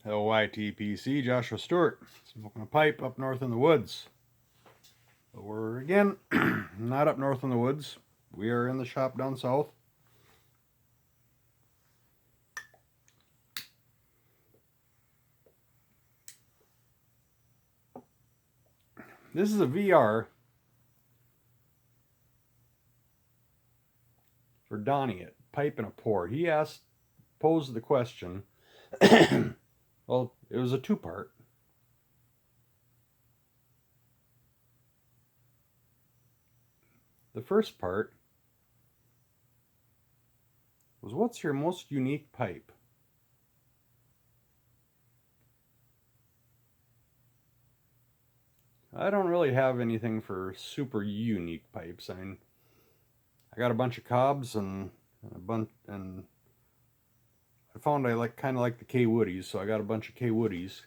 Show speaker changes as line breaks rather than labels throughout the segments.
LYTPC, Joshua Stewart, smoking a pipe up north in the woods. But we're again not up north in the woods. We are in the shop down south. This is a VR for Donny at Pipe and a Pour. He posed the question. Well, it was a two-part. The first part was, what's your most unique pipe? I don't really have anything for super unique pipes. I mean, I got a bunch of cobs and I found I kind of like the K Woodies, so I got a bunch of K Woodies,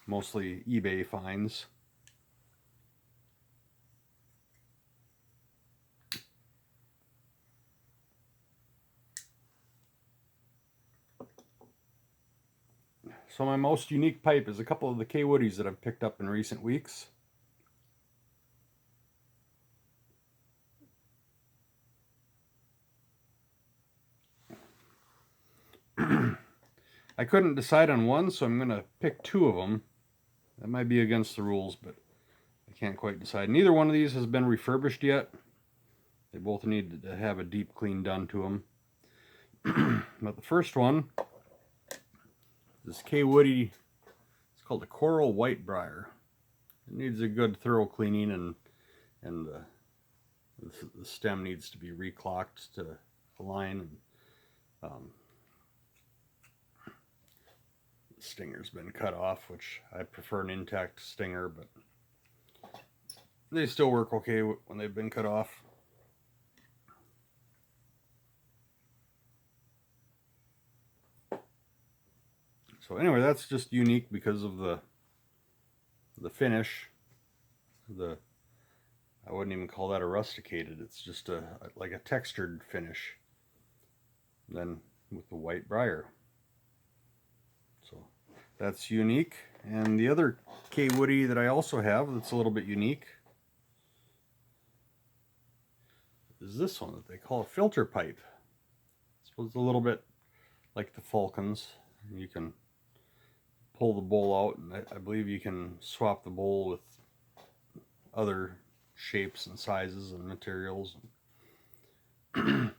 mostly eBay finds. So my most unique pipe is a couple of the K Woodies that I've picked up in recent weeks. I couldn't decide on one, so I'm going to pick two of them. That might be against the rules, but I can't quite decide. Neither one of these has been refurbished yet. They both need to have a deep clean done to them. But the first one, this K Woody, it's called a Coral White Briar. It needs a good thorough cleaning, and the stem needs to be reclocked to align. The stinger's been cut off, which I prefer an intact stinger, but they still work okay when they've been cut off. So anyway, that's just unique because of the finish. I wouldn't even call that a rusticated. It's just like a textured finish. Then with the white briar. So that's unique. And the other K Woody that I also have that's a little bit unique is this one that they call a filter pipe. It's a little bit like the Falcons. You can pull the bowl out, and I believe you can swap the bowl with other shapes and sizes and materials. Again,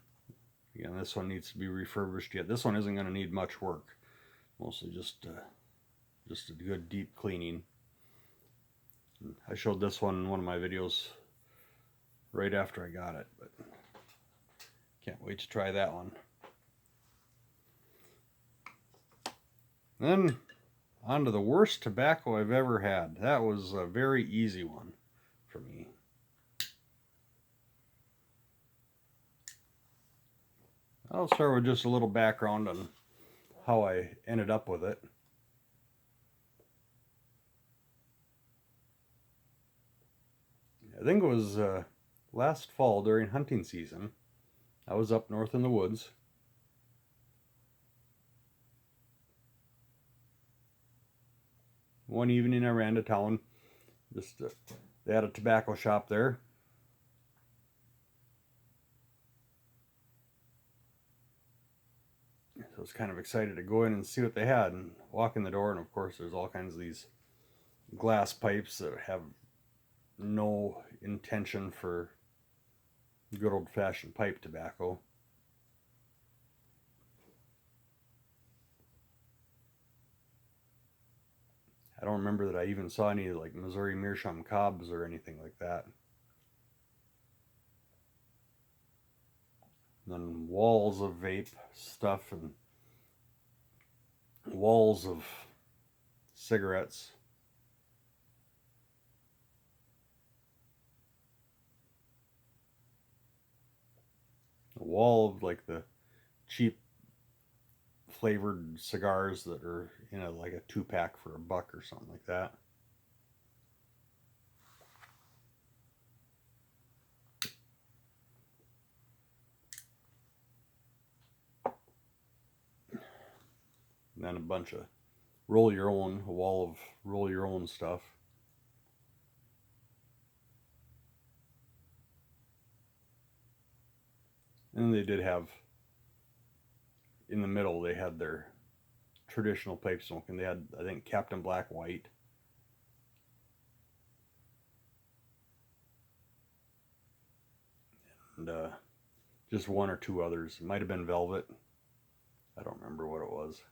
this one needs to be refurbished yet. This one isn't going to need much work. Mostly just a good deep cleaning. I showed this one in one of my videos right after I got it, but can't wait to try that one. Then on to the worst tobacco I've ever had. That was a very easy one for me. I'll start with just a little background on how I ended up with it. I think it was last fall during hunting season. I was up north in the woods. One evening I ran to town. They had a tobacco shop there. So I was kind of excited to go in and see what they had and walk in the door, and of course there's all kinds of these glass pipes that have no intention for good old-fashioned pipe tobacco. I don't remember that I even saw any like Missouri Meerschaum cobs or anything like that. And then walls of vape stuff and walls of cigarettes. A wall of like the cheap flavored cigars that are in like a 2-pack for $1 or something like that. And then a bunch of roll your own, a wall of roll your own stuff. And they did have, in the middle, they had their traditional pipe smoking. They had, I think, Captain Black White. And just one or two others. It might have been Velvet. I don't remember what it was.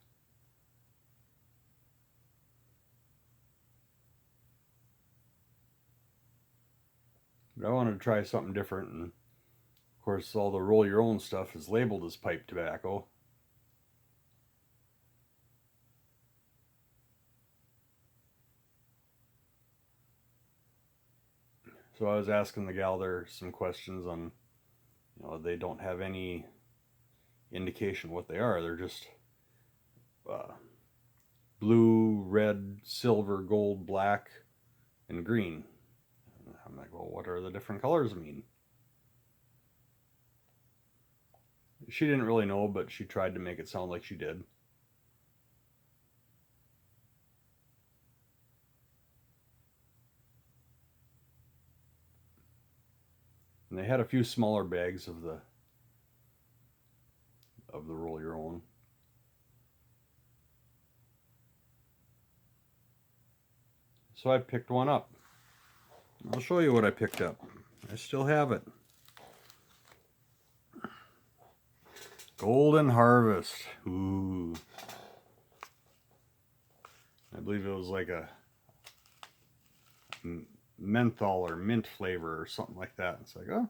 But I wanted to try something different, and of course all the roll your own stuff is labeled as pipe tobacco. So I was asking the gal there some questions on, they don't have any indication what they are. They're just blue, red, silver, gold, black, and green. And I'm like, well, what are the different colors mean? She didn't really know, but she tried to make it sound like she did. And they had a few smaller bags of the roll your own. So I picked one up. I'll show you what I picked up. I still have it. Golden Harvest. Ooh. I believe it was like a menthol or mint flavor or something like that. It's like, oh,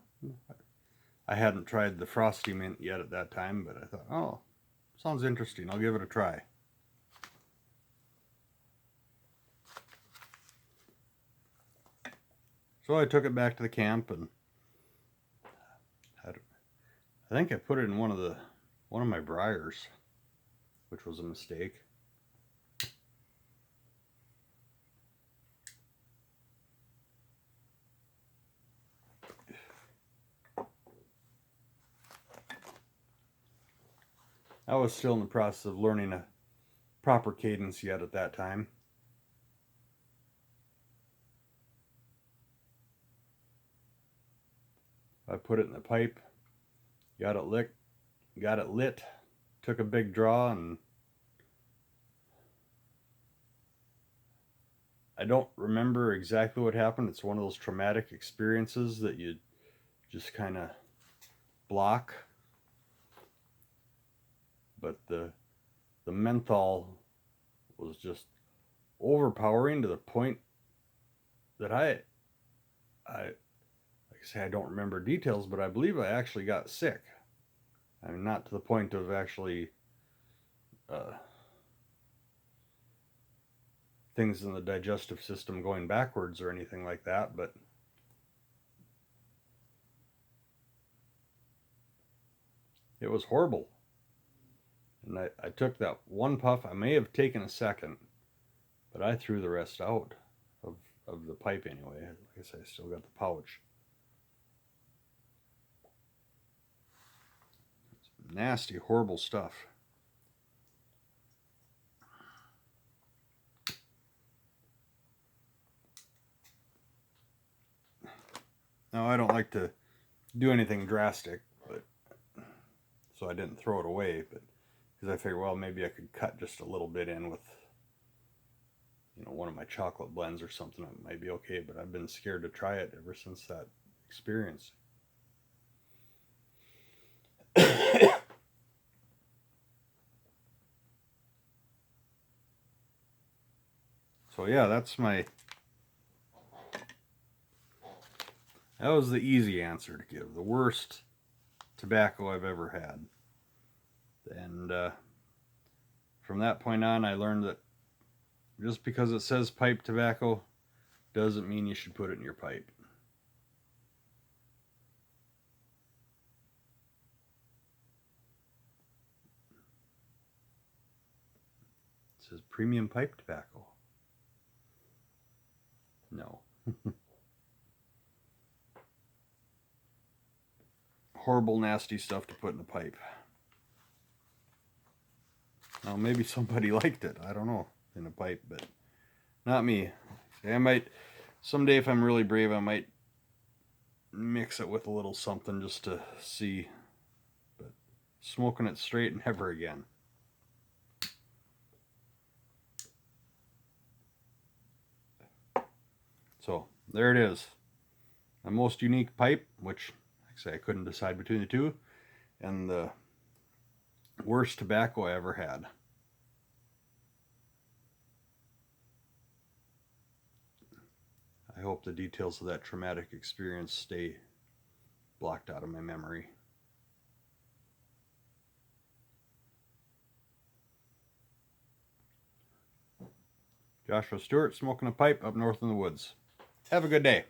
I hadn't tried the frosty mint yet at that time, but I thought, oh, sounds interesting. I'll give it a try. So I took it back to the camp, and I think I put it in one of my briars, which was a mistake. I was still in the process of learning a proper cadence yet at that time. I put it in the pipe, got it lit, took a big draw, and I don't remember exactly what happened. It's one of those traumatic experiences that you just kind of block. But the menthol was just overpowering to the point that I like I say, I don't remember details, but I believe I actually got sick. I mean, not to the point of actually things in the digestive system going backwards or anything like that, but it was horrible. And I took that one puff. I may have taken a second, but I threw the rest out of the pipe anyway. Like I said, I still got the pouch. It's nasty, horrible stuff. Now, I don't like to do anything drastic, but so I didn't throw it away, but because I figured, well, maybe I could cut just a little bit in with, one of my chocolate blends or something. It might be okay, but I've been scared to try it ever since that experience. So yeah, that was the easy answer to give. The worst tobacco I've ever had. And from that point on, I learned that just because it says pipe tobacco doesn't mean you should put it in your pipe. It says premium pipe tobacco. No. Horrible, nasty stuff to put in the pipe. Now maybe somebody liked it, I don't know, in a pipe, but not me. I might, someday if I'm really brave, I might mix it with a little something just to see. But smoking it straight, never again. So there it is. A most unique pipe, which like I say I couldn't decide between the two, and the worst tobacco I ever had. I hope the details of that traumatic experience stay blocked out of my memory. Joshua Stewart, smoking a pipe up north in the woods. Have a good day.